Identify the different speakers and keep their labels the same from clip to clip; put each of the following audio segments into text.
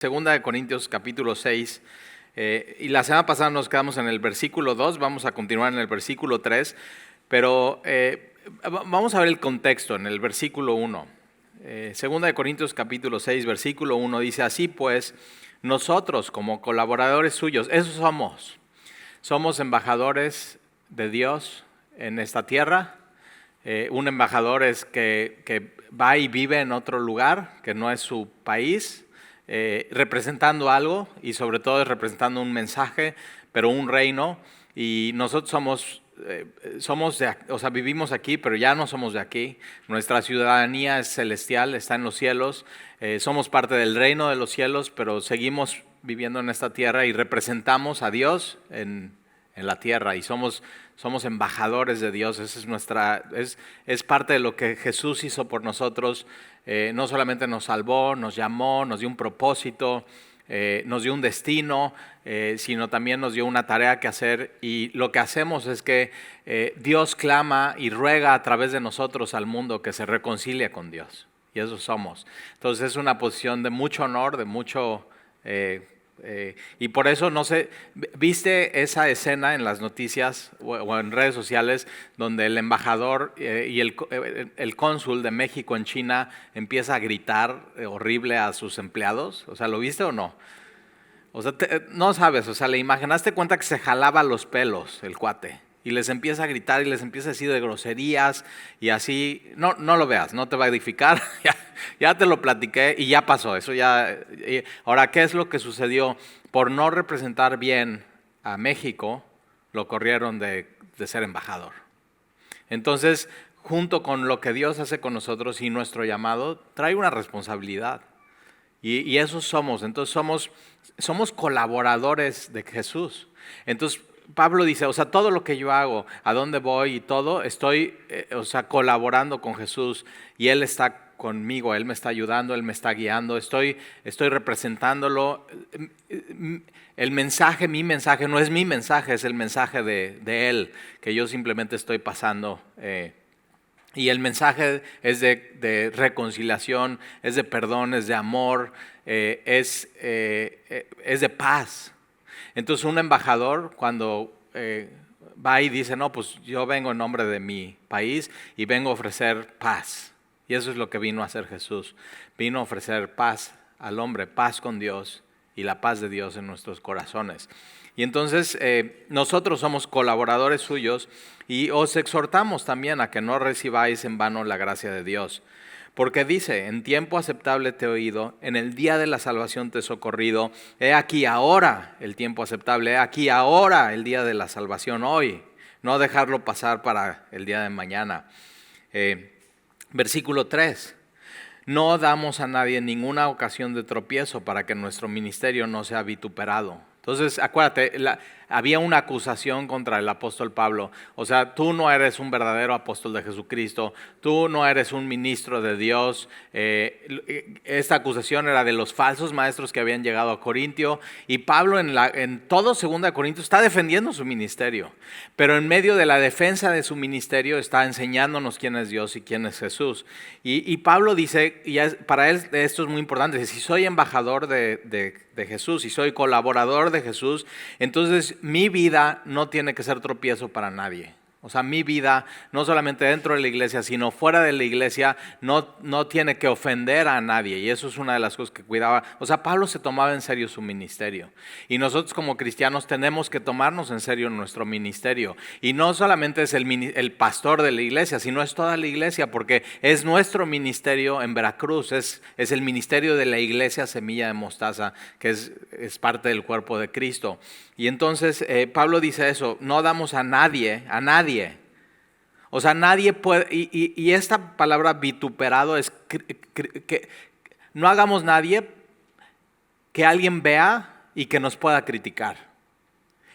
Speaker 1: Segunda de Corintios capítulo 6, y la semana pasada nos quedamos en el versículo 2, vamos a continuar en el versículo 3, pero vamos a ver el contexto en el versículo 1. Segunda de Corintios capítulo 6, versículo 1 dice: así pues, nosotros como colaboradores suyos, esos somos embajadores de Dios en esta tierra. Un embajador es que va y vive en otro lugar, que no es su país, representando algo, y sobre todo es representando un mensaje, pero un reino. Y nosotros vivimos aquí, pero ya no somos de aquí. Nuestra ciudadanía es celestial, está en los cielos. Somos parte del reino de los cielos, pero seguimos viviendo en esta tierra y representamos a Dios en la tierra, y somos embajadores de Dios. Esa es parte de lo que Jesús hizo por nosotros. No solamente nos salvó, nos llamó, nos dio un propósito, nos dio un destino, sino también nos dio una tarea que hacer. Y lo que hacemos es que Dios clama y ruega a través de nosotros al mundo que se reconcilie con Dios. Y eso somos. Entonces es una posición de mucho honor, de mucho... y por eso, no sé, ¿viste esa escena en las noticias o en redes sociales donde el embajador y el cónsul de México en China empieza a gritar horrible a sus empleados? O sea, ¿lo viste o no? O sea, no sabes, o sea, le imaginaste cuenta que se jalaba los pelos el cuate y les empieza a gritar y les empieza a decir de groserías y así. No lo veas, no te va a edificar. Ya te lo platiqué y ya pasó eso. Ahora, ¿qué es lo que sucedió? Por no representar bien a México, lo corrieron de ser embajador. Entonces, junto con lo que Dios hace con nosotros y nuestro llamado, trae una responsabilidad. Y eso somos. Entonces somos colaboradores de Jesús. Entonces Pablo dice, o sea, todo lo que yo hago, a dónde voy y todo, estoy colaborando con Jesús, y Él está conmigo, Él me está ayudando, Él me está guiando, estoy representándolo. El mensaje, mi mensaje, no es mi mensaje, es el mensaje de Él, que yo simplemente estoy pasando. Y el mensaje es de reconciliación, es de perdón, es de amor, es de paz. Entonces un embajador cuando va y dice, no, pues yo vengo en nombre de mi país y vengo a ofrecer paz. Y eso es lo que vino a hacer Jesús. Vino a ofrecer paz al hombre, paz con Dios y la paz de Dios en nuestros corazones. Y entonces nosotros somos colaboradores suyos, y os exhortamos también a que no recibáis en vano la gracia de Dios. Porque dice, en tiempo aceptable te he oído, en el día de la salvación te he socorrido. He aquí ahora el tiempo aceptable, he aquí ahora el día de la salvación, hoy. No dejarlo pasar para el día de mañana. Versículo 3. No damos a nadie ninguna ocasión de tropiezo para que nuestro ministerio no sea vituperado. Entonces, acuérdate, había una acusación contra el apóstol Pablo. O sea, tú no eres un verdadero apóstol de Jesucristo, tú no eres un ministro de Dios. Esta acusación era de los falsos maestros que habían llegado a Corintio, y Pablo en todo 2 Corintios está defendiendo su ministerio. Pero en medio de la defensa de su ministerio está enseñándonos quién es Dios y quién es Jesús. Y Pablo dice, para él esto es muy importante: si soy embajador de Jesús, si soy colaborador de Jesús, entonces mi vida no tiene que ser tropiezo para nadie. O sea, mi vida, no solamente dentro de la iglesia, sino fuera de la iglesia, no tiene que ofender a nadie. Y eso es una de las cosas que cuidaba. O sea, Pablo se tomaba en serio su ministerio. Y nosotros como cristianos tenemos que tomarnos en serio nuestro ministerio. Y no solamente es el pastor de la iglesia, sino es toda la iglesia, porque es nuestro ministerio en Veracruz. Es el ministerio de la iglesia Semilla de Mostaza, que es parte del cuerpo de Cristo. Y entonces Pablo dice eso: no damos a nadie. O sea, nadie puede, y esta palabra vituperado es que no hagamos nadie que alguien vea y que nos pueda criticar,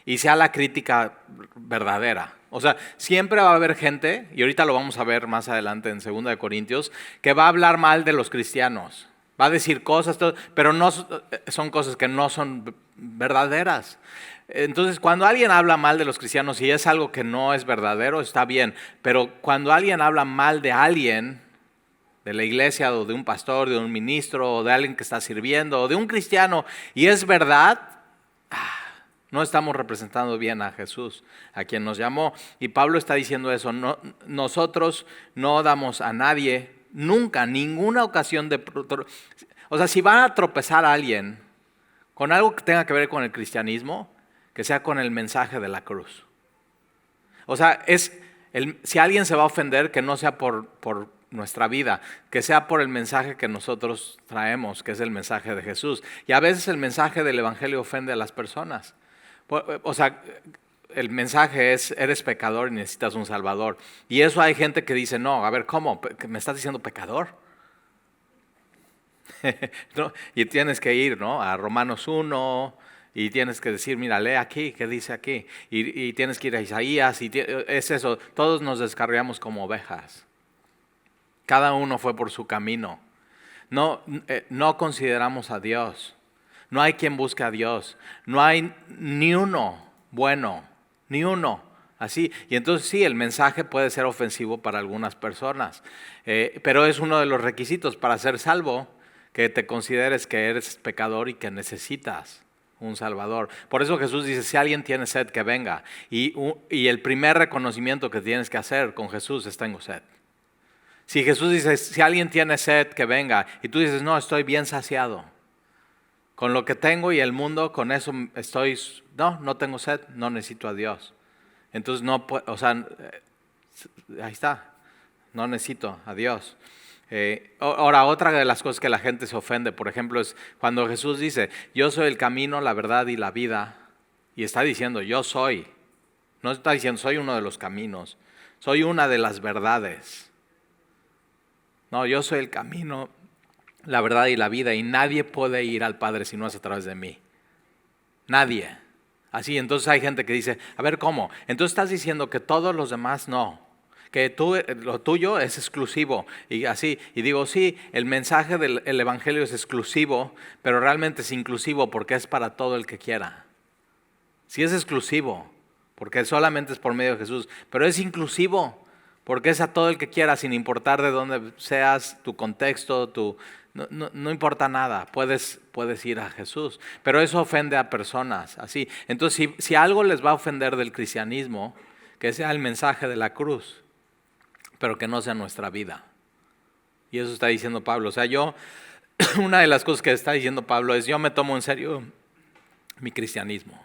Speaker 1: y sea la crítica verdadera. O sea, siempre va a haber gente, y ahorita lo vamos a ver más adelante en 2 de Corintios, que va a hablar mal de los cristianos. Va a decir cosas, pero no son cosas que no son verdaderas. Entonces, cuando alguien habla mal de los cristianos y es algo que no es verdadero, está bien. Pero cuando alguien habla mal de alguien, de la iglesia o de un pastor, de un ministro o de alguien que está sirviendo o de un cristiano y es verdad, no estamos representando bien a Jesús, a quien nos llamó. Y Pablo está diciendo eso, nosotros no damos a nadie nunca, ninguna ocasión de... O sea, si van a tropezar a alguien con algo que tenga que ver con el cristianismo, que sea con el mensaje de la cruz. O sea, si alguien se va a ofender, que no sea por nuestra vida, que sea por el mensaje que nosotros traemos, que es el mensaje de Jesús. Y a veces el mensaje del evangelio ofende a las personas. O sea, el mensaje es, eres pecador y necesitas un salvador. Y eso hay gente que dice, no, a ver, ¿cómo? ¿Me estás diciendo pecador? ¿No? Y tienes que ir, ¿no?, a Romanos 1 y tienes que decir, mira, lee aquí, ¿qué dice aquí? Y tienes que ir a Isaías, es eso, todos nos descarriamos como ovejas. Cada uno fue por su camino. No consideramos a Dios. No hay quien busque a Dios. No hay ni uno bueno, ni uno. Así. Y entonces sí, el mensaje puede ser ofensivo para algunas personas. Pero es uno de los requisitos para ser salvo, que te consideres que eres pecador y que necesitas un salvador. Por eso Jesús dice, si alguien tiene sed, que venga. Y el primer reconocimiento que tienes que hacer con Jesús es tengo sed. Si Jesús dice, si alguien tiene sed, que venga. Y tú dices, no, estoy bien saciado. Con lo que tengo y el mundo, con eso estoy, no tengo sed, no necesito a Dios. Entonces no puedo, o sea, ahí está, no necesito a Dios. Ahora, otra de las cosas que la gente se ofende, por ejemplo, es cuando Jesús dice, yo soy el camino, la verdad y la vida. Y está diciendo, yo soy. No está diciendo, soy uno de los caminos, soy una de las verdades. No, yo soy el camino, la verdad y la vida, y nadie puede ir al Padre si no es a través de mí. Nadie. Así, entonces hay gente que dice, a ver, ¿cómo? Entonces estás diciendo que todos los demás no, que lo tuyo es exclusivo. Y así, y digo, sí, el mensaje del evangelio es exclusivo, pero realmente es inclusivo porque es para todo el que quiera. Sí es exclusivo, porque solamente es por medio de Jesús, pero es inclusivo, porque es a todo el que quiera, sin importar de dónde seas, tu contexto, no importa nada, puedes ir a Jesús. Pero eso ofende a personas, así. Entonces, si algo les va a ofender del cristianismo, que sea el mensaje de la cruz, pero que no sea nuestra vida. Y eso está diciendo Pablo. O sea, una de las cosas que está diciendo Pablo es, yo me tomo en serio mi cristianismo.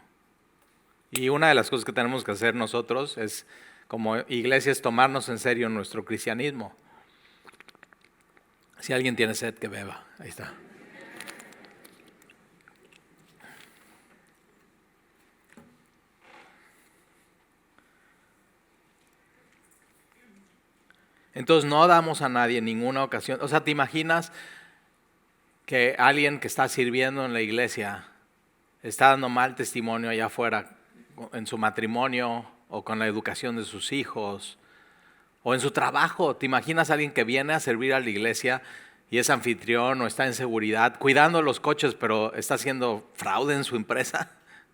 Speaker 1: Y una de las cosas que tenemos que hacer nosotros es, como iglesia, es tomarnos en serio nuestro cristianismo. Si alguien tiene sed, que beba. Ahí está. Entonces no damos a nadie en ninguna ocasión. O sea, ¿te imaginas que alguien que está sirviendo en la iglesia está dando mal testimonio allá afuera en su matrimonio o con la educación de sus hijos o en su trabajo? ¿Te imaginas a alguien que viene a servir a la iglesia y es anfitrión o está en seguridad, cuidando los coches, pero está haciendo fraude en su empresa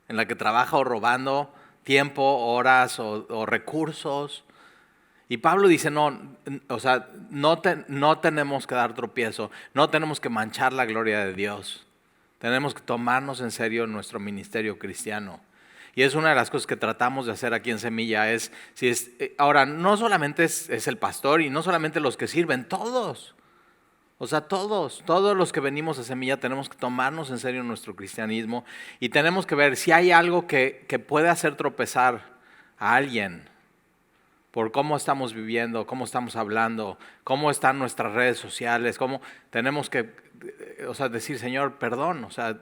Speaker 1: en la que trabaja o robando tiempo, horas o recursos? Y Pablo dice, o sea, no tenemos que dar tropiezo, no tenemos que manchar la gloria de Dios. Tenemos que tomarnos en serio nuestro ministerio cristiano. Y es una de las cosas que tratamos de hacer aquí en Semilla. Ahora, no solamente es el pastor y no solamente los que sirven, todos. O sea, todos los que venimos a Semilla tenemos que tomarnos en serio nuestro cristianismo y tenemos que ver si hay algo que puede hacer tropezar a alguien por cómo estamos viviendo, cómo estamos hablando, cómo están nuestras redes sociales, cómo tenemos que, o sea, decir, Señor, perdón, o sea,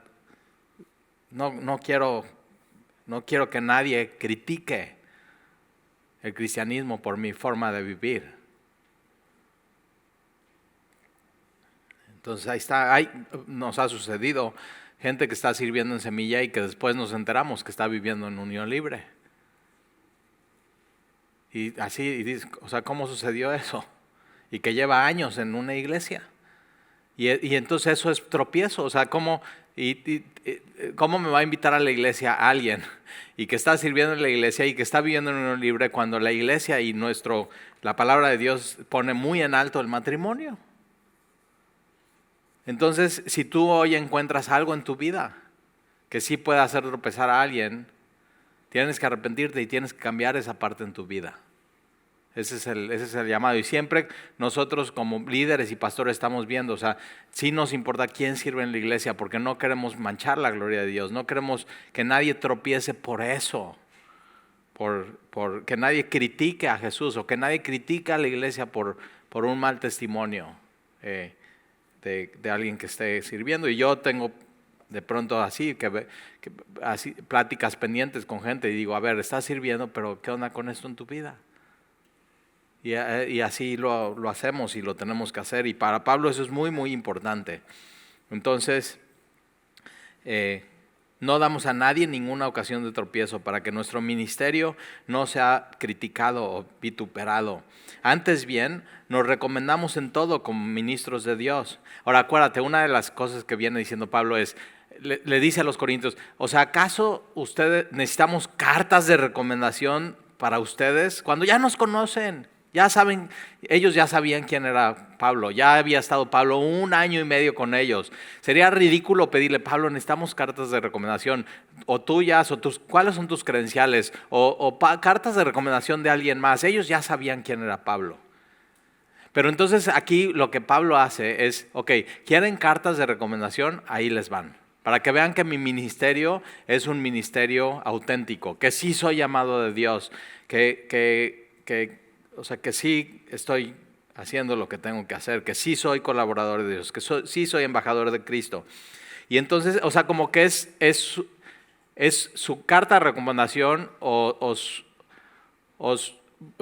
Speaker 1: no quiero que nadie critique el cristianismo por mi forma de vivir. Entonces ahí está, nos ha sucedido gente que está sirviendo en Semilla y que después nos enteramos que está viviendo en unión libre. Y así, o sea, ¿cómo sucedió eso? Y que lleva años en una iglesia. Y entonces eso es tropiezo. O sea, ¿cómo me va a invitar a la iglesia alguien y que está sirviendo en la iglesia y que está viviendo en unión libre cuando la iglesia y la palabra de Dios pone muy en alto el matrimonio? Entonces, si tú hoy encuentras algo en tu vida que sí puede hacer tropezar a alguien, tienes que arrepentirte y tienes que cambiar esa parte en tu vida. Ese es el llamado. Y siempre nosotros como líderes y pastores estamos viendo, o sea, sí nos importa quién sirve en la iglesia, porque no queremos manchar la gloria de Dios, no queremos que nadie tropiece por eso, por que nadie critique a Jesús o que nadie critique a la iglesia por un mal testimonio de alguien que esté sirviendo. Y yo tengo de pronto así pláticas pendientes con gente y digo, a ver, estás sirviendo, pero ¿qué onda con esto en tu vida? Y así lo hacemos y lo tenemos que hacer. Y para Pablo eso es muy, muy importante. Entonces, no damos a nadie ninguna ocasión de tropiezo para que nuestro ministerio no sea criticado o vituperado. Antes bien, nos recomendamos en todo como ministros de Dios. Ahora, acuérdate, una de las cosas que viene diciendo Pablo es, le dice a los corintios, o sea, ¿acaso ustedes necesitamos cartas de recomendación para ustedes cuando ya nos conocen? Ya saben, ellos ya sabían quién era Pablo, ya había estado Pablo 1 año y medio con ellos. Sería ridículo pedirle, Pablo, necesitamos cartas de recomendación, o tuyas, o ¿cuáles son tus credenciales? O cartas de recomendación de alguien más. Ellos ya sabían quién era Pablo. Pero entonces aquí lo que Pablo hace es, ok, ¿quieren cartas de recomendación? Ahí les van. Para que vean que mi ministerio es un ministerio auténtico, que sí soy llamado de Dios, o sea, que sí estoy haciendo lo que tengo que hacer, que sí soy colaborador de Dios, que sí soy embajador de Cristo. Y entonces, o sea, como que es su carta de recomendación vamos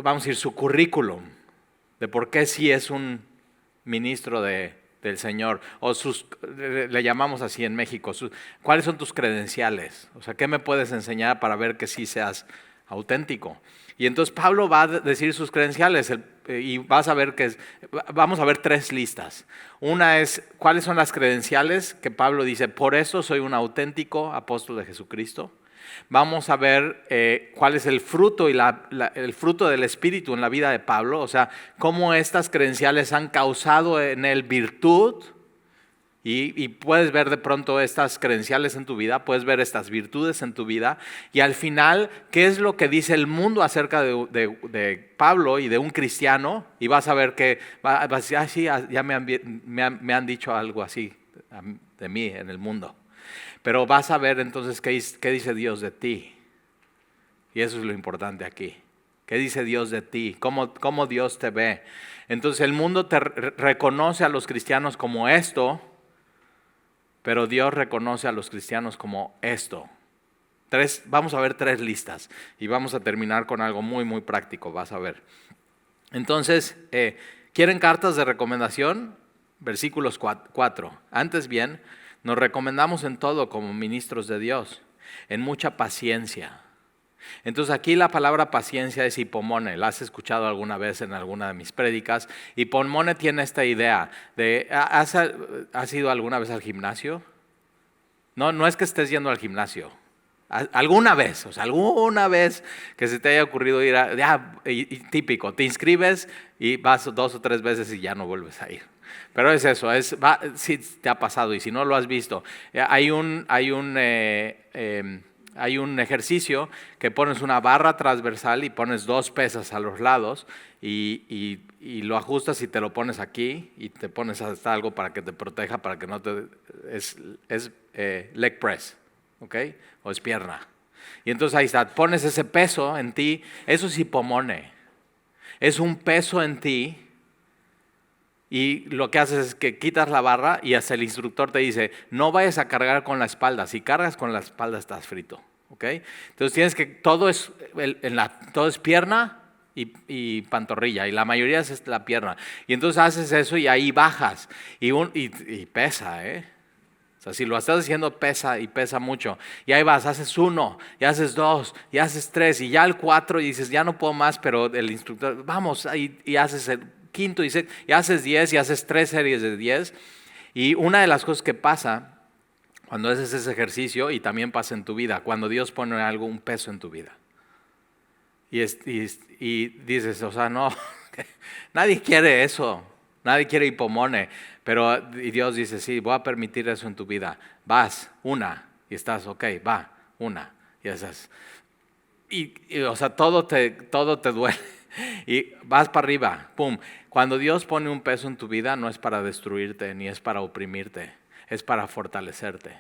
Speaker 1: a decir, su currículum de por qué sí es un ministro del Señor. Le llamamos así en México, ¿cuáles son tus credenciales? O sea, ¿qué me puedes enseñar para ver que sí seas auténtico? Y entonces Pablo va a decir sus credenciales y vamos a ver 3 listas. Una es, ¿cuáles son las credenciales que Pablo dice? Por eso soy un auténtico apóstol de Jesucristo. Vamos a ver cuál es el fruto el fruto del Espíritu en la vida de Pablo, o sea, cómo estas credenciales han causado en él virtud. Y puedes ver de pronto estas credenciales en tu vida, puedes ver estas virtudes en tu vida. Y al final, ¿qué es lo que dice el mundo acerca de Pablo y de un cristiano? Y vas a ver que, vas a decir, sí, ya me han dicho algo así de mí en el mundo. Pero vas a ver entonces qué dice Dios de ti. Y eso es lo importante aquí. ¿Qué dice Dios de ti? ¿Cómo Dios te ve? Entonces el mundo te reconoce a los cristianos como esto, pero Dios reconoce a los cristianos como esto. Vamos a ver 3 listas y vamos a terminar con algo muy, muy práctico, vas a ver. Entonces, ¿quieren cartas de recomendación? Versículos 4. Antes bien, nos recomendamos en todo como ministros de Dios, en mucha paciencia. Entonces aquí la palabra paciencia es hipomone, la has escuchado alguna vez en alguna de mis prédicas. Hipomone tiene esta idea de, ¿has ido alguna vez al gimnasio? No es que estés yendo al gimnasio, alguna vez que se te haya ocurrido ir típico, te inscribes y vas 2 o 3 veces y ya no vuelves a ir. Pero es eso, sí te ha pasado y si no lo has visto, hay un ejercicio que pones una barra transversal y pones 2 pesas a los lados y lo ajustas y te lo pones aquí y te pones hasta algo para que te proteja, para que no te... Es leg press, ¿ok? O es pierna. Y entonces ahí está, pones ese peso en ti, eso es hipomone. Es un peso en ti y lo que haces es que quitas la barra y hasta el instructor te dice, no vayas a cargar con la espalda, si cargas con la espalda estás frito, ¿ok? Entonces tienes que, todo es pierna y pantorrilla, y la mayoría es la pierna. Y entonces haces eso y ahí bajas, y pesa, ¿eh? O sea, si lo estás haciendo pesa y pesa mucho. Y ahí vas, haces 1, y haces 2, y haces 3, y ya el 4 y dices, ya no puedo más, pero el instructor, vamos, y haces el 5 y 6, y haces 10 y haces 3 series de 10. Y una de las cosas que pasa cuando haces ese ejercicio, y también pasa en tu vida, cuando Dios pone un peso en tu vida. Y dices, o sea, no, nadie quiere eso. Nadie quiere hipomone, y Dios dice, sí, voy a permitir eso en tu vida. Vas, una, y estás, ok, va, una, y esas. O sea, todo te duele. Y vas para arriba, pum. Cuando Dios pone un peso en tu vida, no es para destruirte, ni es para oprimirte, es para fortalecerte.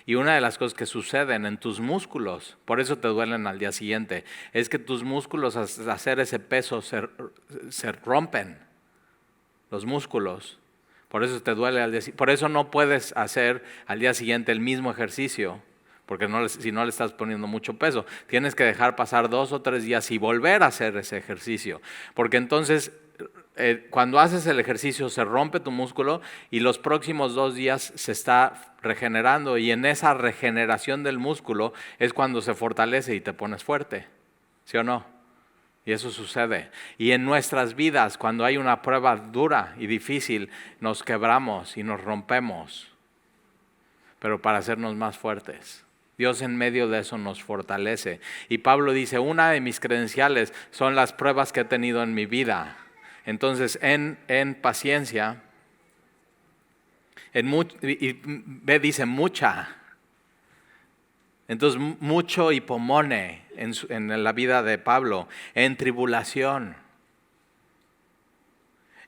Speaker 1: Y una de las cosas que suceden en tus músculos, por eso te duelen al día siguiente, es que tus músculos al hacer ese peso se rompen, los músculos. Por eso te duele al día siguiente. Por eso no puedes hacer al día siguiente el mismo ejercicio, porque si no le estás poniendo mucho peso. Tienes que dejar pasar 2 o 3 días y volver a hacer ese ejercicio. Porque entonces cuando haces el ejercicio se rompe tu músculo y los próximos 2 días se está regenerando, y en esa regeneración del músculo es cuando se fortalece y te pones fuerte, ¿sí o no? Y eso sucede. Y en nuestras vidas, cuando hay una prueba dura y difícil, nos quebramos y nos rompemos, pero para hacernos más fuertes. Dios en medio de eso nos fortalece. Y Pablo dice, una de mis credenciales son las pruebas que he tenido en mi vida. Entonces, en paciencia, dice mucha. Entonces, mucho hipomone en la vida de Pablo, en tribulación,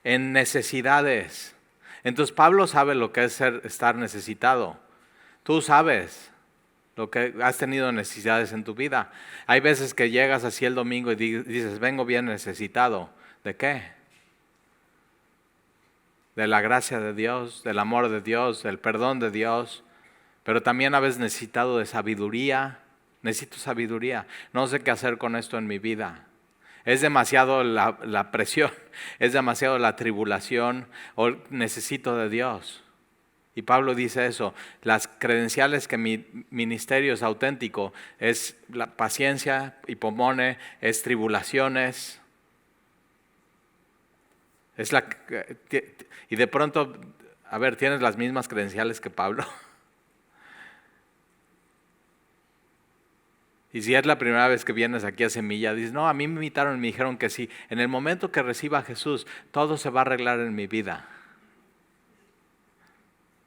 Speaker 1: en necesidades. Entonces, Pablo sabe lo que es estar necesitado. Tú sabes lo que has tenido necesidades en tu vida. Hay veces que llegas así el domingo y dices, vengo bien necesitado. ¿De qué? De la gracia de Dios, del amor de Dios, del perdón de Dios, pero también a veces necesito sabiduría, no sé qué hacer con esto en mi vida. Es demasiado la presión, es demasiado la tribulación, o necesito de Dios. Y Pablo dice eso, las credenciales que mi ministerio es auténtico, es la paciencia, hipomone, es tribulaciones. Y de pronto, a ver, ¿tienes las mismas credenciales que Pablo? Y si es la primera vez que vienes aquí a Semilla, dices, no, a mí me invitaron y me dijeron que sí. En el momento que reciba a Jesús, todo se va a arreglar en mi vida.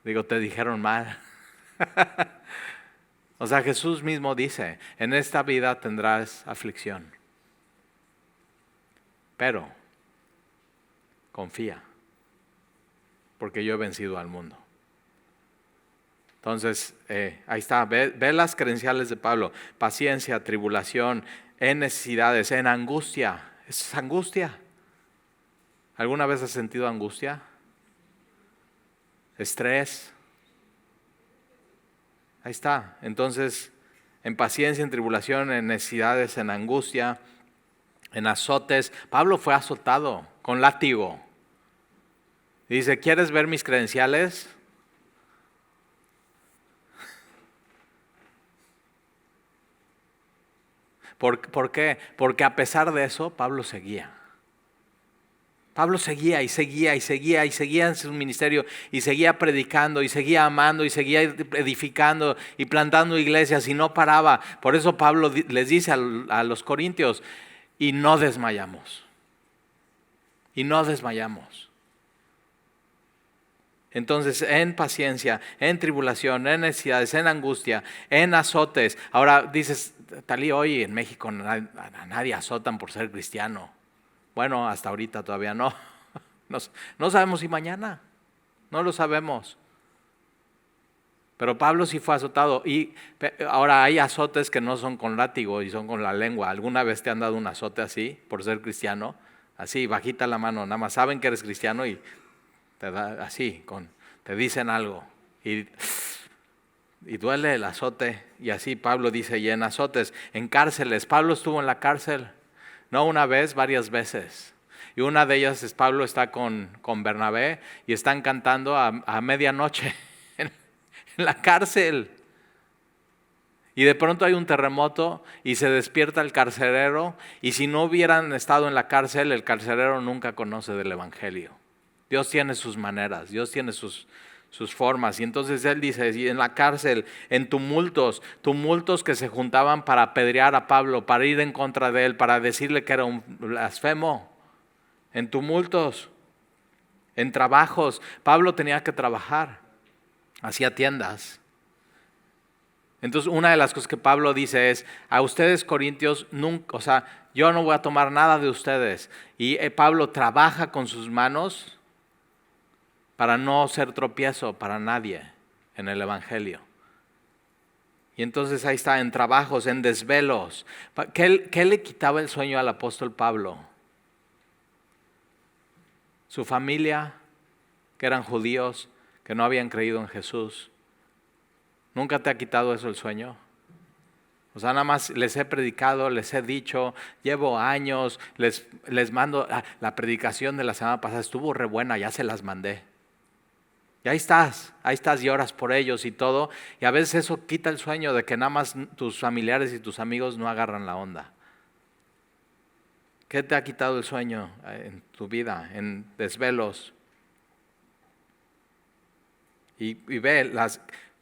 Speaker 1: Digo, te dijeron mal. O sea, Jesús mismo dice, en esta vida tendrás aflicción. Pero confía, porque yo he vencido al mundo. Entonces, ahí está, ve las credenciales de Pablo: paciencia, tribulación, en necesidades, en angustia. Es angustia. ¿Alguna vez has sentido angustia? Estrés. Ahí está. Entonces, en paciencia, en tribulación, en necesidades, en angustia, en azotes. Pablo fue azotado con látigo. Y dice, ¿quieres ver mis credenciales? ¿Por qué? Porque a pesar de eso, Pablo seguía. Pablo seguía y seguía y seguía y seguía en su ministerio y seguía predicando y seguía amando y seguía edificando y plantando iglesias y no paraba. Por eso Pablo les dice a los corintios, y no desmayamos. Y no desmayamos. Entonces, en paciencia, en tribulación, en necesidades, en angustia, en azotes. Ahora dices, Talí, hoy en México a nadie azotan por ser cristiano. Bueno, hasta ahorita todavía no. No sabemos si mañana. No lo sabemos. Pero Pablo sí fue azotado. Y ahora hay azotes que no son con látigo y son con la lengua. ¿Alguna vez te han dado un azote así por ser cristiano? Así, bajita la mano, nada más saben que eres cristiano y te da así, te dicen algo. Y duele el azote. Y así Pablo dice, y en azotes, en cárceles. Pablo estuvo en la cárcel. No una vez, varias veces. Y una de ellas es Pablo está con Bernabé y están cantando a medianoche en la cárcel. Y de pronto hay un terremoto y se despierta el carcelero, y si no hubieran estado en la cárcel, el carcelero nunca conoce del evangelio. Dios tiene sus maneras, Dios tiene sus formas. Y entonces él dice, y en la cárcel, en tumultos que se juntaban para apedrear a Pablo, para ir en contra de él, para decirle que era un blasfemo. en tumultos, en trabajos. Pablo tenía que trabajar, hacía tiendas. Entonces, una de las cosas que Pablo dice es, a ustedes corintios, nunca, yo no voy a tomar nada de ustedes. Y Pablo trabaja con sus manos para no ser tropiezo para nadie en el evangelio. Y entonces ahí está, en trabajos, en desvelos. ¿Qué le quitaba el sueño al apóstol Pablo? Su familia, que eran judíos, que no habían creído en Jesús. ¿Nunca te ha quitado eso el sueño? Nada más les he predicado, les he dicho, llevo años, les mando, la predicación de la semana pasada estuvo re buena, ya se las mandé. Y ahí estás y oras por ellos y todo. Y a veces eso quita el sueño de que nada más tus familiares y tus amigos no agarran la onda. ¿Qué te ha quitado el sueño en tu vida, en desvelos? Y ve,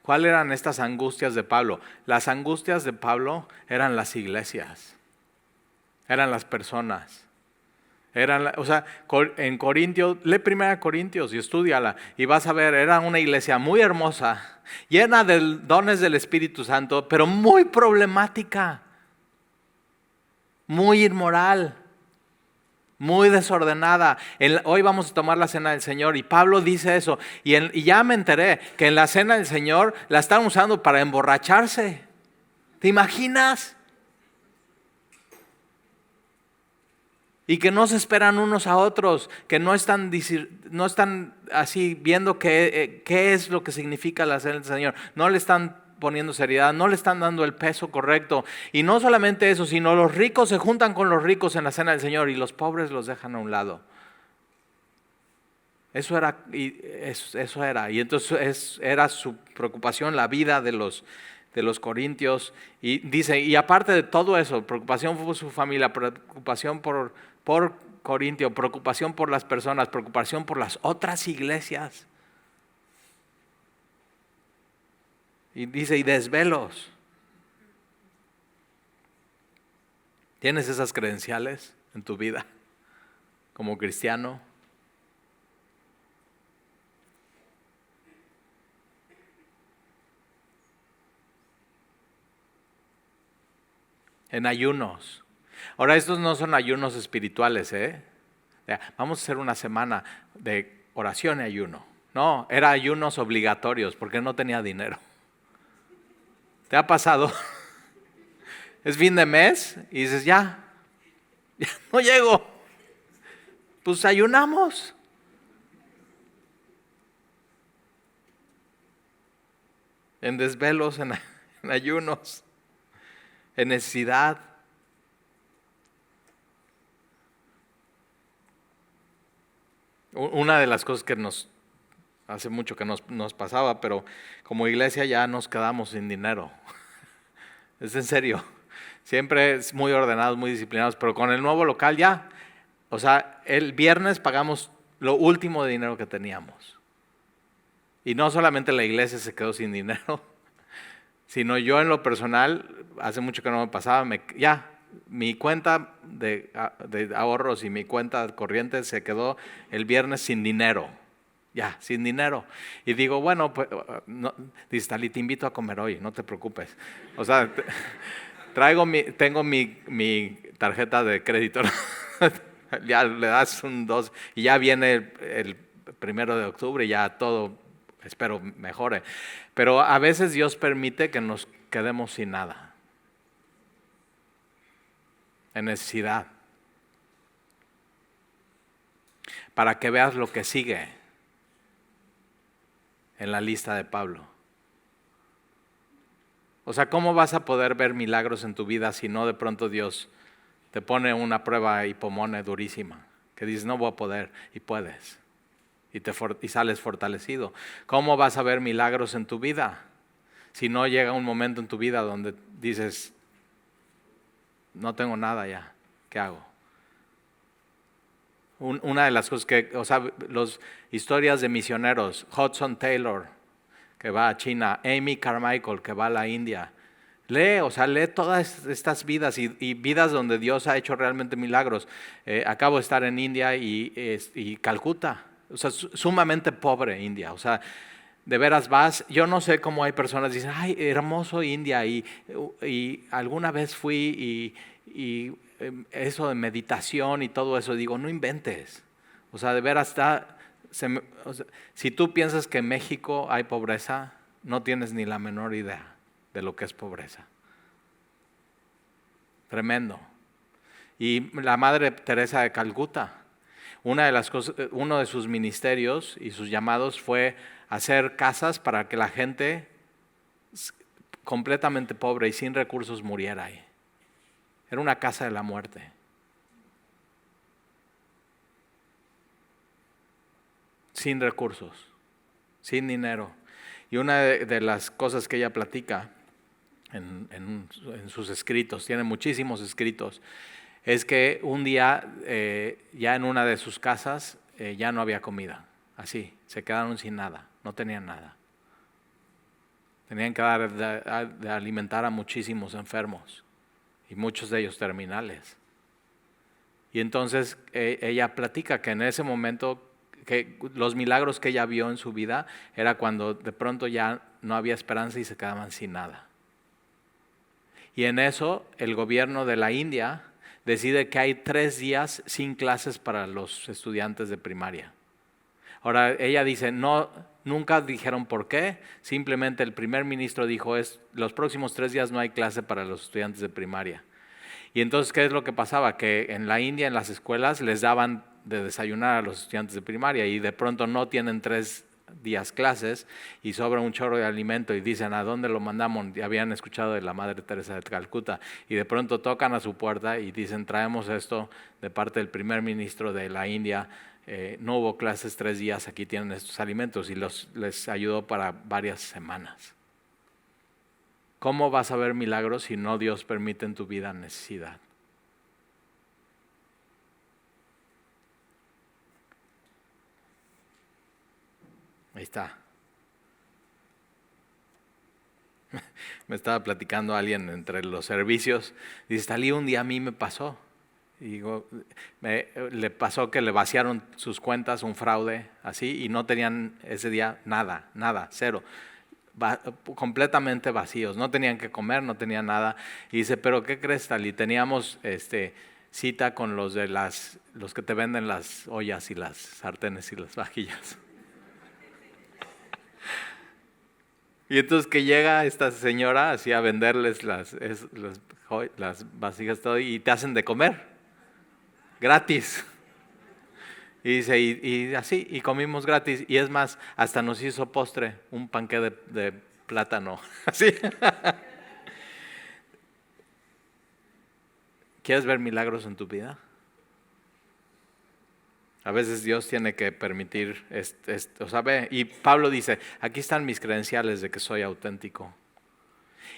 Speaker 1: ¿cuáles eran estas angustias de Pablo? Las angustias de Pablo eran las iglesias, eran las personas. En Corintios, lee 1 Corintios y estúdiala y vas a ver, era una iglesia muy hermosa, llena de dones del Espíritu Santo, pero muy problemática, muy inmoral, muy desordenada. Hoy vamos a tomar la cena del Señor y Pablo dice eso y ya me enteré que en la cena del Señor la están usando para emborracharse. ¿Te imaginas? Y que no se esperan unos a otros, que no están así viendo qué es lo que significa la cena del Señor. No le están poniendo seriedad, no le están dando el peso correcto. Y no solamente eso, sino los ricos se juntan con los ricos en la cena del Señor y los pobres los dejan a un lado. Eso era. Y entonces era su preocupación, la vida de los corintios. Y dice, y aparte de todo eso, preocupación por su familia, preocupación por Corintio, preocupación por las personas, preocupación por las otras iglesias. Y dice, y desvelos. ¿Tienes esas credenciales en tu vida como cristiano? En ayunos. Ahora, estos no son ayunos espirituales, Vamos a hacer una semana de oración y ayuno. No, eran ayunos obligatorios porque no tenía dinero. ¿Te ha pasado? Es fin de mes y dices, ya no llego. Pues ayunamos. En desvelos, en ayunos, en necesidad. Una de las cosas que hace mucho que nos pasaba, pero como iglesia ya nos quedamos sin dinero. Es en serio. Siempre es muy ordenados, muy disciplinados, pero con el nuevo local ya, el viernes pagamos lo último de dinero que teníamos. Y no solamente la iglesia se quedó sin dinero, sino yo en lo personal, hace mucho que no me pasaba, mi cuenta de ahorros y mi cuenta corriente se quedó el viernes sin dinero. Ya, sin dinero. Y digo, bueno, pues, dice Tali, te invito a comer hoy, no te preocupes. Tengo mi tarjeta de crédito. Ya le das un 2 y ya viene el 1 de octubre y ya todo, espero, mejore. Pero a veces Dios permite que nos quedemos sin nada. En necesidad. Para que veas lo que sigue en la lista de Pablo. ¿Cómo vas a poder ver milagros en tu vida si no de pronto Dios te pone una prueba hipomone durísima? Que dices, no voy a poder, y puedes. Y sales fortalecido. ¿Cómo vas a ver milagros en tu vida si no llega un momento en tu vida donde dices, no tengo nada ya, ¿qué hago? Una de las cosas que, las historias de misioneros, Hudson Taylor, que va a China, Amy Carmichael, que va a la India, Lee, o sea, lee todas estas vidas y vidas donde Dios ha hecho realmente milagros. Acabo de estar en India y Calcuta, o sea, sumamente pobre India, o sea, de veras vas, yo no sé cómo hay personas que dicen, ay, hermoso India, y alguna vez fui y eso de meditación y todo eso, digo, no inventes, o sea, de veras está, o sea, si tú piensas que en México hay pobreza, no tienes ni la menor idea de lo que es pobreza. Tremendo. Y la Madre Teresa de Calcuta, una de las cosas, uno de sus ministerios y sus llamados fue hacer casas para que la gente completamente pobre y sin recursos muriera ahí. Era una casa de la muerte. Sin recursos, sin dinero. Y una de las cosas que ella platica en sus escritos, tiene muchísimos escritos, es que un día ya en una de sus casas ya no había comida. Así, se quedaron sin nada, no tenían nada. Tenían que dar de alimentar a muchísimos enfermos y muchos de ellos terminales. Y entonces ella platica que en ese momento que los milagros que ella vio en su vida era cuando de pronto ya no había esperanza y se quedaban sin nada. Y en eso el gobierno de la India decide que hay 3 días sin clases para los estudiantes de primaria. Ahora ella dice, no, nunca dijeron por qué, simplemente el primer ministro dijo, los próximos 3 días no hay clase para los estudiantes de primaria. Y entonces, ¿qué es lo que pasaba? Que en la India, en las escuelas, les daban de desayunar a los estudiantes de primaria y de pronto no tienen 3 días clases y sobra un chorro de alimento y dicen, ¿a dónde lo mandamos? Y habían escuchado de la Madre Teresa de Calcuta y de pronto tocan a su puerta y dicen, traemos esto de parte del primer ministro de la India, no hubo clases 3 días, aquí tienen estos alimentos y les ayudó para varias semanas. ¿Cómo vas a ver milagros si no Dios permite en tu vida necesidad? Ahí está. Me estaba platicando alguien entre los servicios. Dice, Talí, un día a mí me pasó. Y digo, le pasó que le vaciaron sus cuentas, un fraude, así, y no tenían ese día nada, cero. Completamente vacíos, no tenían que comer, no tenían nada. Y dice, pero ¿qué crees, Talí? Teníamos cita con los que te venden las ollas y las sartenes y las vajillas. Y entonces que llega esta señora así a venderles las vasijas todo y te hacen de comer, gratis. Y dice, y así, y comimos gratis. Y es más, hasta nos hizo postre, un panqué de plátano. Así. ¿Quieres ver milagros en tu vida? A veces Dios tiene que permitir, o sea, ve, y Pablo dice, aquí están mis credenciales de que soy auténtico.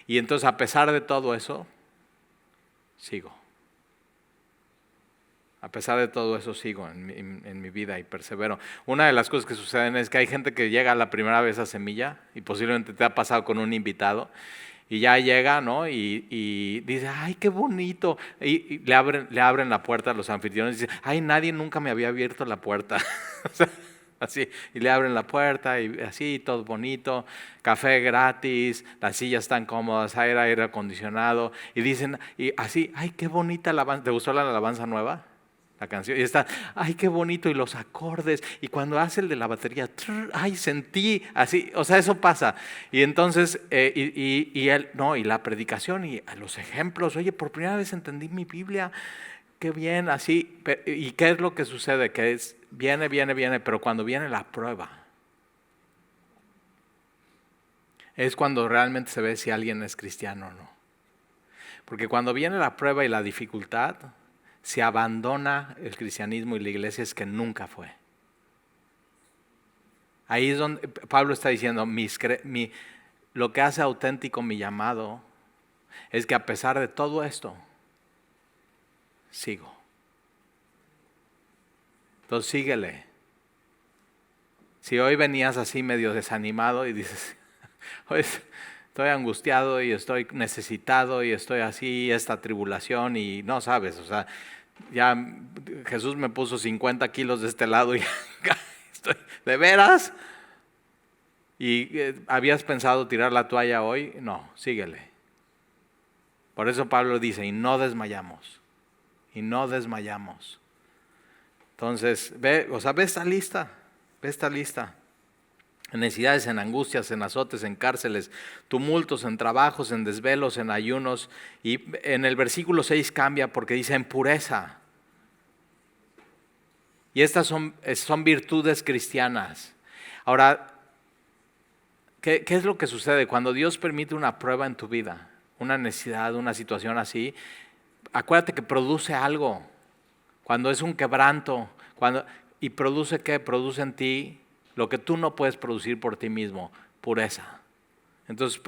Speaker 1: Y entonces a pesar de todo eso, sigo. A pesar de todo eso sigo en mi vida y persevero. Una de las cosas que suceden es que hay gente que llega la primera vez a Semilla y posiblemente te ha pasado con un invitado y ya llega, ¿no? Y dice, ay, qué bonito. Y le abren la puerta a los anfitriones y dice, ay, nadie nunca me había abierto la puerta. O sea, así, y le abren la puerta y así, todo bonito, café gratis, las sillas están cómodas, aire acondicionado. Y dicen, y así, ay, qué bonita alabanza. ¿Te gustó la alabanza nueva? La canción, y está, ay, qué bonito, y los acordes, y cuando hace el de la batería, ay, sentí, así, o sea, eso pasa. Y entonces, y él, no, y la predicación, y los ejemplos, oye, por primera vez entendí mi Biblia, qué bien, así, y qué es lo que sucede, que viene, pero cuando viene la prueba, es cuando realmente se ve si alguien es cristiano o no. Porque cuando viene la prueba y la dificultad, se abandona el cristianismo y la iglesia es que nunca fue. Ahí es donde Pablo está diciendo, lo que hace auténtico mi llamado es que a pesar de todo esto, sigo. Entonces síguele. Si hoy venías así medio desanimado y dices, estoy angustiado y estoy necesitado y estoy así, esta tribulación y no sabes, o sea, ya Jesús me puso 50 kilos de este lado y estoy, ¿de veras? ¿Y habías pensado tirar la toalla hoy? No, síguele. Por eso Pablo dice, y no desmayamos. Entonces, ve esta lista, En necesidades, en angustias, en azotes, en cárceles, tumultos, en trabajos, en desvelos, en ayunos. Y en el versículo 6 cambia porque dice en pureza. Y estas son virtudes cristianas. Ahora, ¿qué es lo que sucede? Cuando Dios permite una prueba en tu vida, una necesidad, una situación así, acuérdate que produce algo. Cuando es un quebranto, ¿y produce qué? Produce en ti lo que tú no puedes producir por ti mismo, pureza. Entonces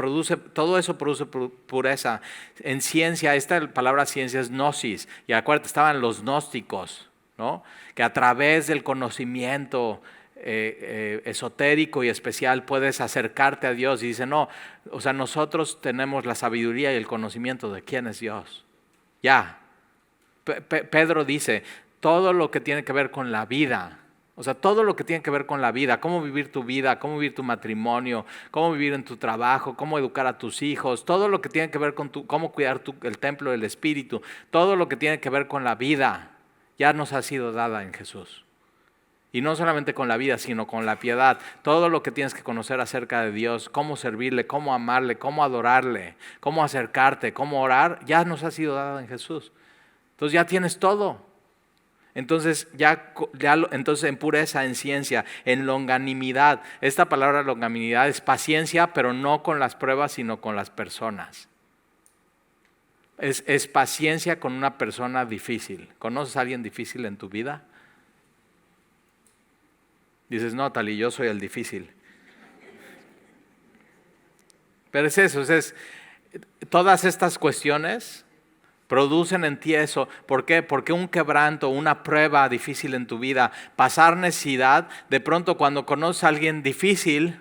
Speaker 1: todo eso produce pureza. En ciencia, esta palabra ciencia es gnosis. Y acuérdate, estaban los gnósticos, ¿no? Que a través del conocimiento esotérico y especial puedes acercarte a Dios. Y dice, no, o sea, nosotros tenemos la sabiduría y el conocimiento de quién es Dios. Ya. Pedro dice, todo lo que tiene que ver con la vida, o sea, todo lo que tiene que ver con la vida, cómo vivir tu vida, cómo vivir tu matrimonio, cómo vivir en tu trabajo, cómo educar a tus hijos, todo lo que tiene que ver con cómo cuidar el templo del Espíritu, todo lo que tiene que ver con la vida, ya nos ha sido dada en Jesús. Y no solamente con la vida, sino con la piedad. Todo lo que tienes que conocer acerca de Dios, cómo servirle, cómo amarle, cómo adorarle, cómo acercarte, cómo orar, ya nos ha sido dado en Jesús. Entonces ya tienes todo. Entonces, entonces en pureza, en ciencia, en longanimidad. Esta palabra longanimidad es paciencia, pero no con las pruebas, sino con las personas. Es paciencia con una persona difícil. ¿Conoces a alguien difícil en tu vida? Dices, no, Tali, yo soy el difícil. Pero es eso, todas estas cuestiones producen en ti eso. ¿Por qué? Porque un quebranto, una prueba difícil en tu vida, pasar necesidad, de pronto cuando conoces a alguien difícil,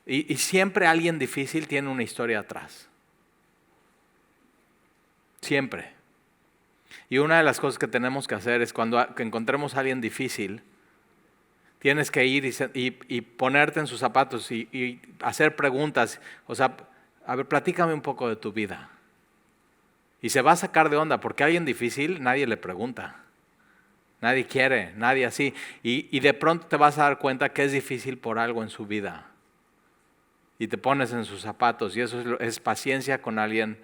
Speaker 1: y siempre alguien difícil tiene una historia atrás. Siempre. Y una de las cosas que tenemos que hacer es cuando encontremos a alguien difícil, tienes que ir y ponerte en sus zapatos y hacer preguntas. O sea, a ver, platícame un poco de tu vida. Y se va a sacar de onda, porque a alguien difícil nadie le pregunta. Nadie quiere, nadie así. Y de pronto te vas a dar cuenta que es difícil por algo en su vida. Y te pones en sus zapatos. Y eso es paciencia con alguien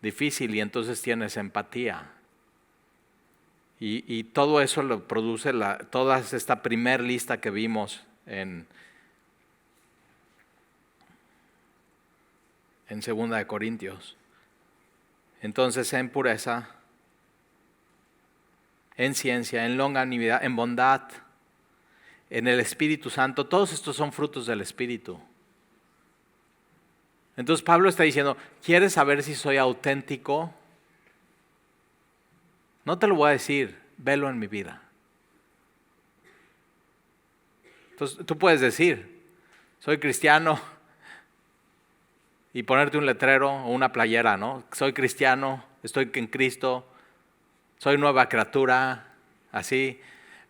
Speaker 1: difícil. Y entonces tienes empatía. Y todo eso lo produce toda esta primer lista que vimos en 2 de Corintios. Entonces, en pureza, en ciencia, en longanimidad, en bondad, en el Espíritu Santo, todos estos son frutos del Espíritu. Entonces Pablo está diciendo, ¿quieres saber si soy auténtico? No te lo voy a decir, velo en mi vida. Entonces tú puedes decir, soy cristiano, y ponerte un letrero o una playera, ¿no? Soy cristiano, estoy en Cristo, soy nueva criatura, así.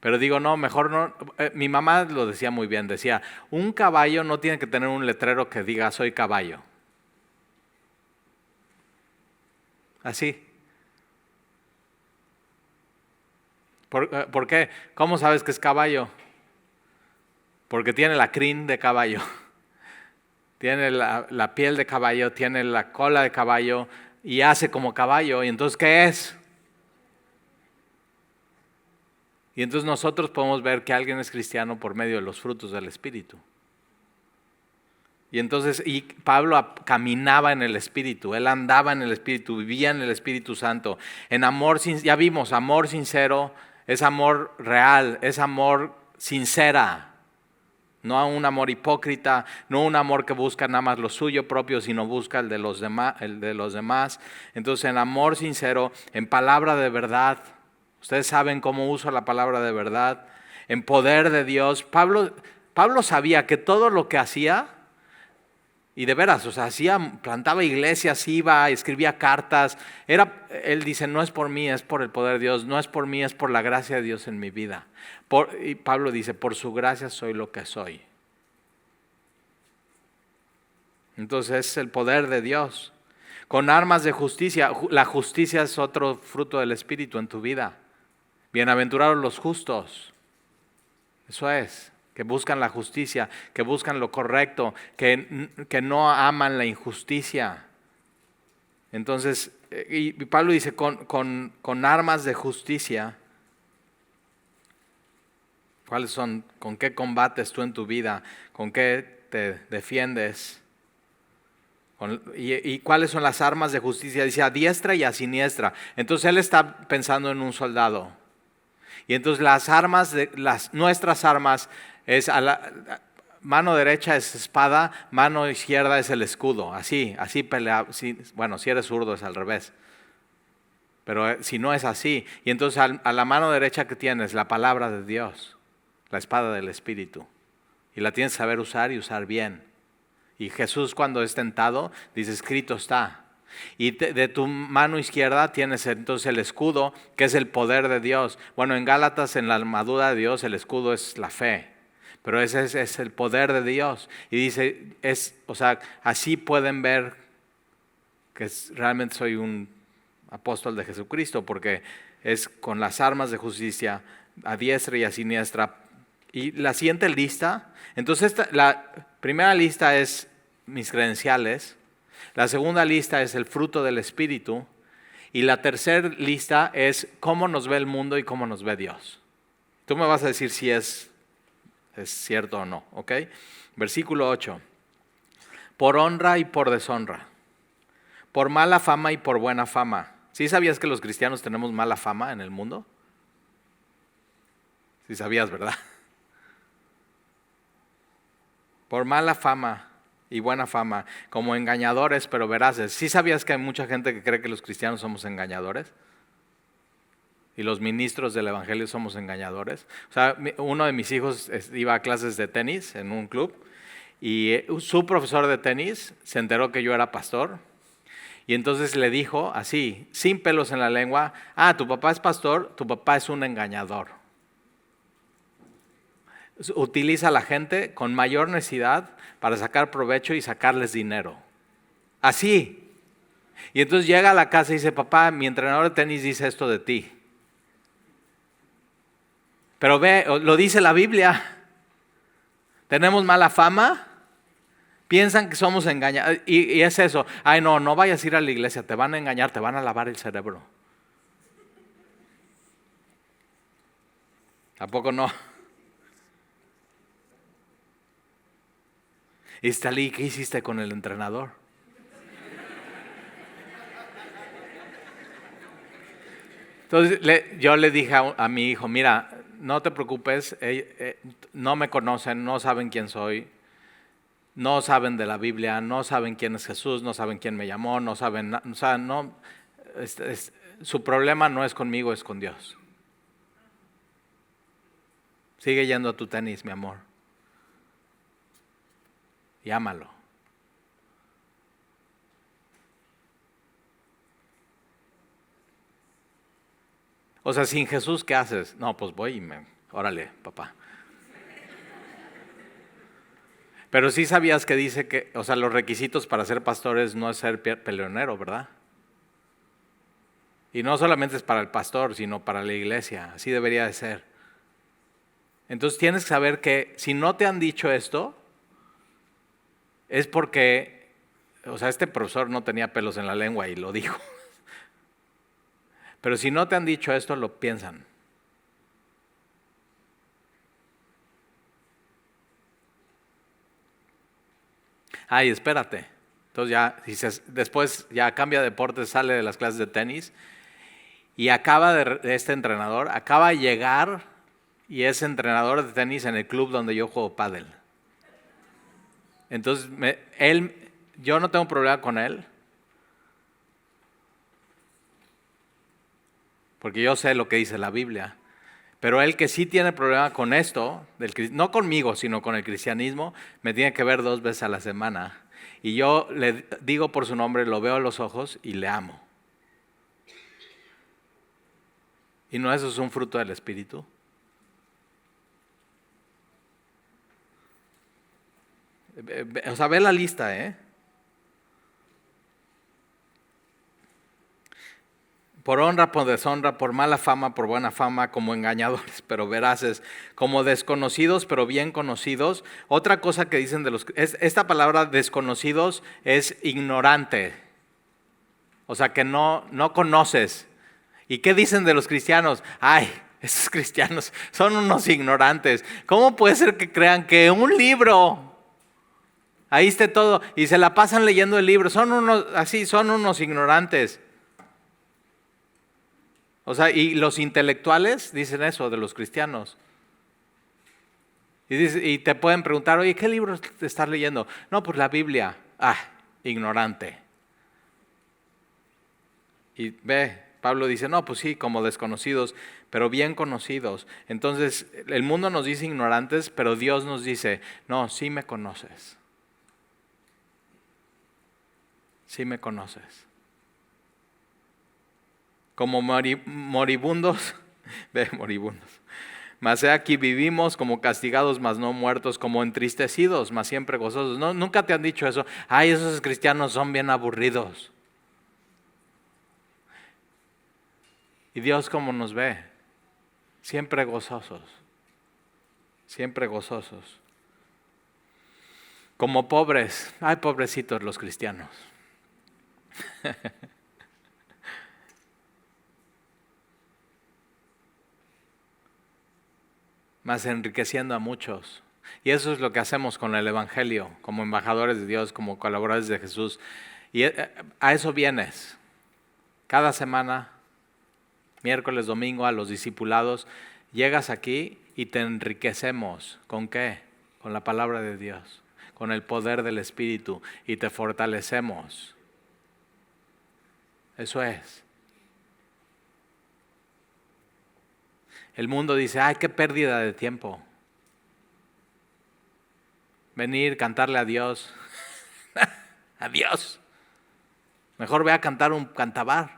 Speaker 1: Pero digo, no, mejor no. Mi mamá lo decía muy bien, decía, un caballo no tiene que tener un letrero que diga, soy caballo. Así. ¿Por qué? ¿Cómo sabes que es caballo? Porque tiene la crin de caballo. Tiene la piel de caballo, tiene la cola de caballo y hace como caballo. ¿Y entonces qué es? Y entonces nosotros podemos ver que alguien es cristiano por medio de los frutos del Espíritu. Y entonces, Pablo caminaba en el Espíritu, él andaba en el Espíritu, vivía en el Espíritu Santo. En amor, ya vimos, amor sincero es amor real, es amor sincera. No un amor hipócrita, no un amor que busca nada más lo suyo propio, sino busca el de los demás. Entonces, en amor sincero, en palabra de verdad, ustedes saben cómo uso la palabra de verdad, en poder de Dios. Pablo sabía que todo lo que hacía Y de veras, o sea, plantaba iglesias, iba, escribía cartas. Él dice, no es por mí, es por el poder de Dios. No es por mí, es por la gracia de Dios en mi vida. Y Pablo dice, por su gracia soy lo que soy. Entonces es el poder de Dios. Con armas de justicia. La justicia es otro fruto del Espíritu en tu vida. Bienaventurados los justos. Eso es. Que buscan la justicia, que buscan lo correcto, que no aman la injusticia. Entonces, y Pablo dice, con armas de justicia, ¿cuáles son? ¿Con qué combates tú en tu vida? ¿Con qué te defiendes? ¿Y cuáles son las armas de justicia? Dice a diestra y a siniestra. Entonces él está pensando en un soldado. Y entonces nuestras armas es mano derecha es espada, mano izquierda es el escudo. Así pelea. Bueno, si eres zurdo es al revés. Pero si no es así. Y entonces a la mano derecha que tienes, la palabra de Dios, la espada del Espíritu. Y la tienes que saber usar y usar bien. Y Jesús cuando es tentado, dice, escrito está. Y de tu mano izquierda tienes entonces el escudo, que es el poder de Dios. Bueno, en Gálatas, en la armadura de Dios, el escudo es la fe. Pero ese es el poder de Dios. Y dice, así pueden ver que realmente soy un apóstol de Jesucristo, porque es con las armas de justicia, a diestra y a siniestra. Y la siguiente lista, entonces la primera lista es mis credenciales, la segunda lista es el fruto del Espíritu, y la tercera lista es cómo nos ve el mundo y cómo nos ve Dios. Tú me vas a decir si es cierto o no, ¿ok? Versículo 8. Por honra y por deshonra, por mala fama y por buena fama. ¿Sí sabías que los cristianos tenemos mala fama en el mundo? Sí sabías, ¿verdad? Por mala fama y buena fama, como engañadores pero veraces. ¿Sí sabías que hay mucha gente que cree que los cristianos somos engañadores? Y los ministros del evangelio somos engañadores. O sea, uno de mis hijos iba a clases de tenis en un club y su profesor de tenis se enteró que yo era pastor y entonces le dijo así, sin pelos en la lengua, tu papá es pastor, tu papá es un engañador. Utiliza a la gente con mayor necesidad para sacar provecho y sacarles dinero. Así. Y entonces llega a la casa y dice, papá, mi entrenador de tenis dice esto de ti. Pero ve, lo dice la Biblia. Tenemos mala fama. Piensan que somos engañados. Y es eso. Ay, no vayas a ir a la iglesia. Te van a engañar, te van a lavar el cerebro. ¿A poco no? Y Stalí, ¿qué hiciste con el entrenador? Entonces yo le dije a mi hijo, mira, no te preocupes, no me conocen, no saben quién soy, no saben de la Biblia, no saben quién es Jesús, no saben quién me llamó, no saben, su problema no es conmigo, es con Dios. Sigue yendo a tu tenis, mi amor. Y ámalo. O sea, sin Jesús, ¿qué haces? No, pues voy y órale, papá. Pero sí sabías que dice que, o sea, los requisitos para ser pastores no es ser peleonero, ¿verdad? Y no solamente es para el pastor, sino para la iglesia. Así debería de ser. Entonces tienes que saber que si no te han dicho esto, es porque, o sea, este profesor no tenía pelos en la lengua y lo dijo. Pero si no te han dicho esto, lo piensan. Ay, espérate. Entonces ya, después ya cambia de deporte, sale de las clases de tenis y este entrenador acaba de llegar y es entrenador de tenis en el club donde yo juego pádel. Entonces, yo no tengo problema con él, porque yo sé lo que dice la Biblia. Pero él que sí tiene problema con esto, no conmigo, sino con el cristianismo, me tiene que ver 2 veces a la semana. y yo le digo por su nombre, lo veo a los ojos y le amo. ¿Y no eso es un fruto del Espíritu? O sea, ve la lista, ¿eh? Por honra, por deshonra, por mala fama, por buena fama, como engañadores, pero veraces, como desconocidos, pero bien conocidos. Otra cosa que dicen esta palabra desconocidos es ignorante. O sea, que no conoces. ¿Y qué dicen de los cristianos? Ay, esos cristianos son unos ignorantes. ¿Cómo puede ser que crean que un libro, ahí esté todo, y se la pasan leyendo el libro? Son unos ignorantes. O sea, y los intelectuales dicen eso de los cristianos. Y te pueden preguntar, oye, ¿qué libro te estás leyendo? No, pues la Biblia. Ah, ignorante. Y ve, Pablo dice, no, pues sí, como desconocidos, pero bien conocidos. Entonces, el mundo nos dice ignorantes, pero Dios nos dice, no, sí me conoces. Sí me conoces. Como moribundos, ve, moribundos. Mas he aquí vivimos como castigados, mas no muertos, como entristecidos, mas siempre gozosos. No, nunca te han dicho eso. Ay, esos cristianos son bien aburridos. Y Dios cómo nos ve, siempre gozosos, siempre gozosos. Como pobres, ay, pobrecitos los cristianos. Mas enriqueciendo a muchos. Y eso es lo que hacemos con el Evangelio, como embajadores de Dios, como colaboradores de Jesús. Y a eso vienes. Cada semana, miércoles, domingo, a los discipulados, llegas aquí y te enriquecemos. ¿Con qué? Con la palabra de Dios, con el poder del Espíritu, y te fortalecemos. Eso es. El mundo dice, ay, qué pérdida de tiempo. Venir, cantarle a Dios. A Dios. Mejor ve a cantar un cantabar.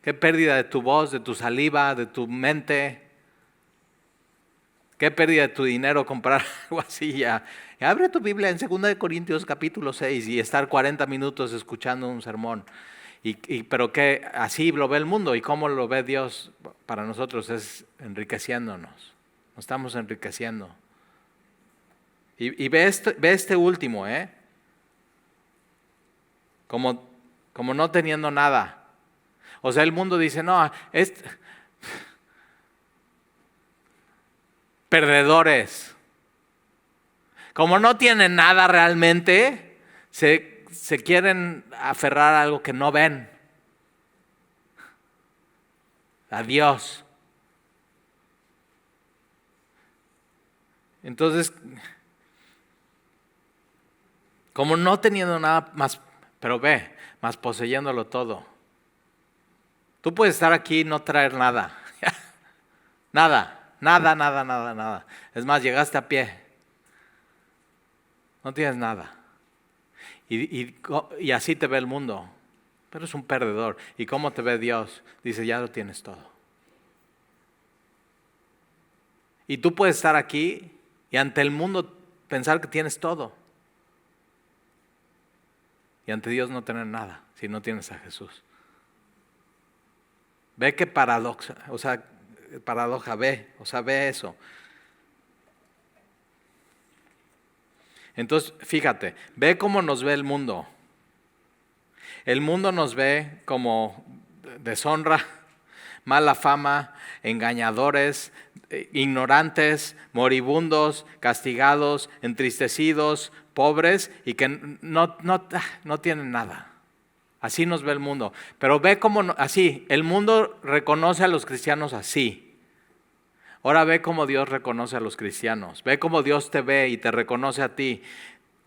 Speaker 1: Qué pérdida de tu voz, de tu saliva, de tu mente. Qué pérdida de tu dinero comprar algo así ya. Abre tu Biblia en 2 Corintios capítulo 6 y estar 40 minutos escuchando un sermón. Pero que así lo ve el mundo, y cómo lo ve Dios para nosotros es enriqueciéndonos. Nos estamos enriqueciendo. Y ve este último, como no teniendo nada. O sea, el mundo dice, no, perdedores. Como no tienen nada realmente, se quieren aferrar a algo que no ven. A Dios. Entonces, como no teniendo nada más, pero ve, más poseyéndolo todo. Tú puedes estar aquí y no traer nada. Nada. Es más, llegaste a pie. No tienes nada. Y así te ve el mundo. Pero es un perdedor. ¿Y cómo te ve Dios? Dice, ya lo tienes todo. Y tú puedes estar aquí y ante el mundo pensar que tienes todo. Y ante Dios no tener nada, si no tienes a Jesús. Ve qué paradoja, ve eso. Entonces, fíjate, ve cómo nos ve el mundo. El mundo nos ve como deshonra, mala fama, engañadores, ignorantes, moribundos, castigados, entristecidos, pobres y que no tienen nada. Así nos ve el mundo. Pero ve cómo así, el mundo reconoce a los cristianos así. Ahora ve cómo Dios reconoce a los cristianos. Ve cómo Dios te ve y te reconoce a ti.